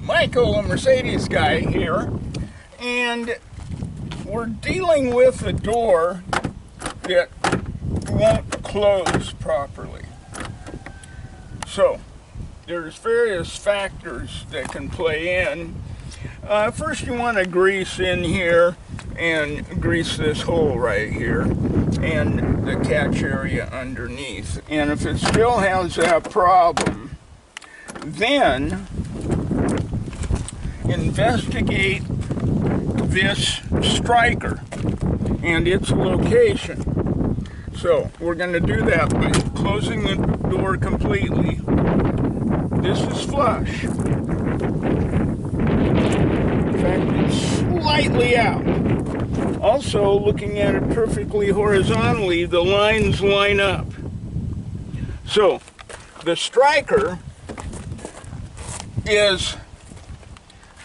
Michael, a Mercedes guy here, and we're dealing with a door that won't close properly. So there's various factors that can play in. First, you want to grease in here and grease this hole right here and the catch area underneath. And if it still has that problem, then investigate this striker and its location. So we're going to do that by closing the door completely. This is flush. In fact, it's slightly out. Also, looking at it perfectly horizontally, the lines line up. So the striker is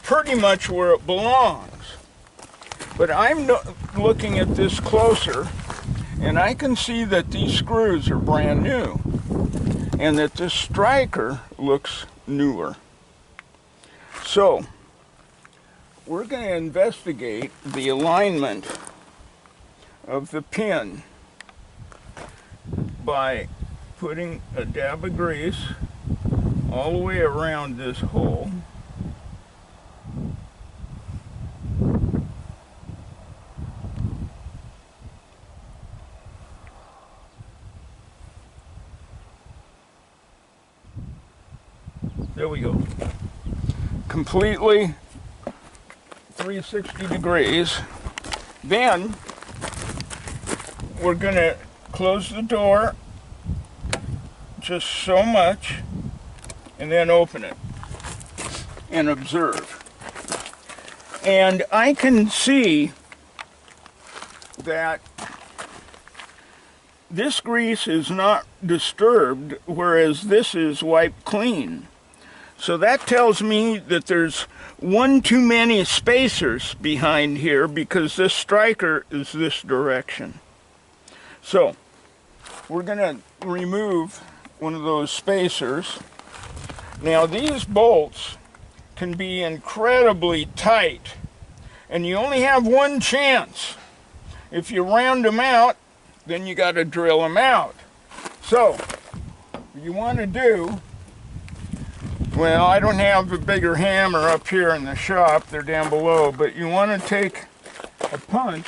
pretty much where it belongs. But I'm looking at this closer, and I can see that these screws are brand new, and that this striker looks newer. So we're going to investigate the alignment of the pin by putting a dab of grease all the way around this hole. There we go. Completely 360 degrees. Then we're going to close the door just so much and then open it and observe. And I can see that this grease is not disturbed, whereas this is wiped clean. So that tells me that there's one too many spacers behind here because this striker is this direction. So we're going to remove one of those spacers. Now these bolts can be incredibly tight, and you only have one chance. If you round them out, then you got to drill them out. So what you want to do, well, I don't have a bigger hammer up here in the shop, they're down below, but you want to take a punch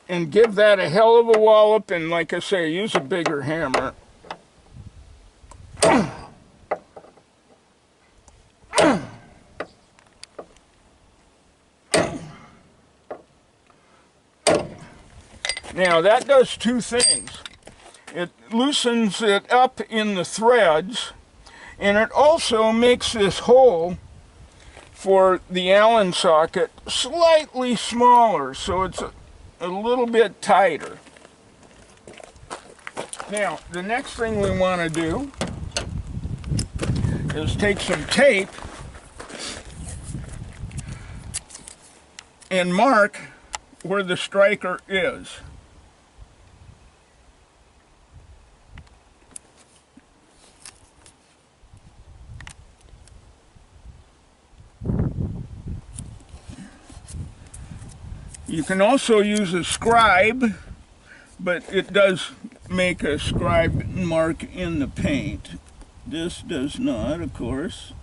and give that a hell of a wallop, and like I say, use a bigger hammer. Now that does two things. It loosens it up in the threads, and it also makes this hole for the Allen socket slightly smaller, so it's a little bit tighter. Now, the next thing we want to do is take some tape and mark where the striker is. You can also use a scribe, but it does make a scribe mark in the paint. This does not, of course.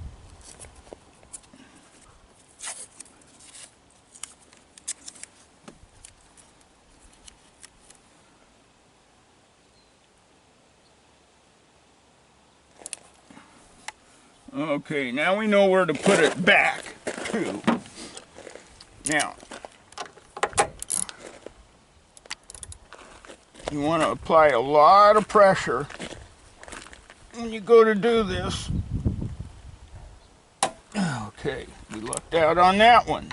Okay, now we know where to put it back to. Now, you want to apply a lot of pressure when you go to do this. Okay, we lucked out on that one.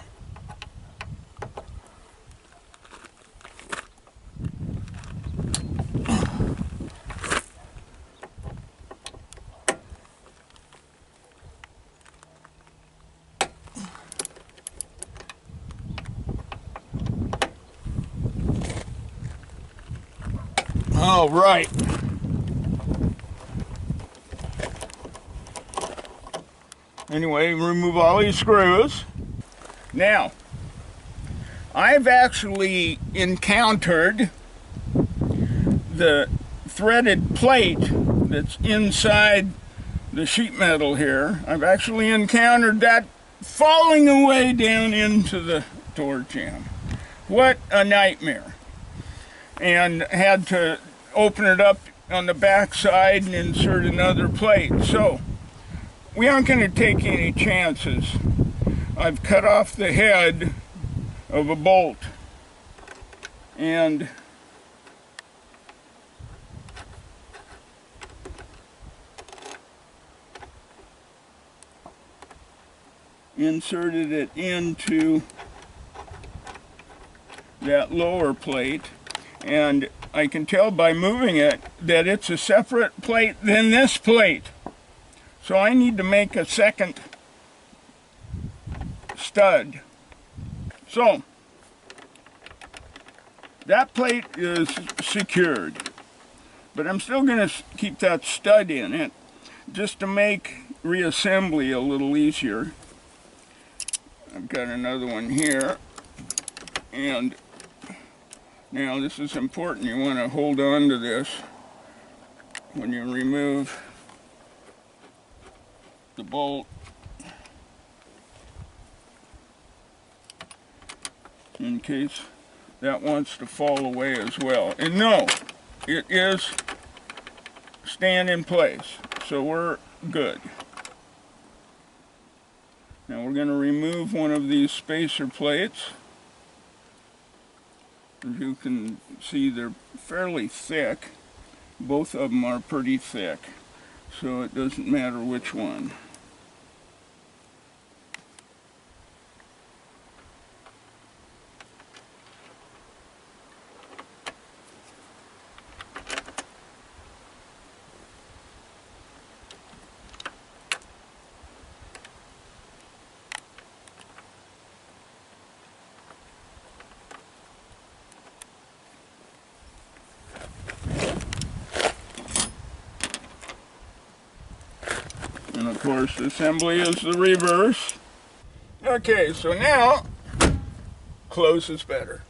All right. Anyway, remove all these screws. Now, I've actually encountered the threaded plate that's inside the sheet metal here. I've actually encountered that falling away down into the door jamb. What a nightmare. And had to open it up on the back side and insert another plate. So we aren't going to take any chances. I've cut off the head of a bolt and inserted it into that lower plate, and I can tell by moving it that it's a separate plate than this plate. So I need to make a second stud. So that plate is secured, but I'm still going to keep that stud in it just to make reassembly a little easier. I've got another one here, and now this is important. You want to hold on to this when you remove the bolt, in case that wants to fall away as well. And no, it is staying in place, so we're good. Now we're going to remove one of these spacer plates. As you can see, they're fairly thick. Both of them are pretty thick, so it doesn't matter which one. And of course, the assembly is the reverse. Okay, so now, close is better.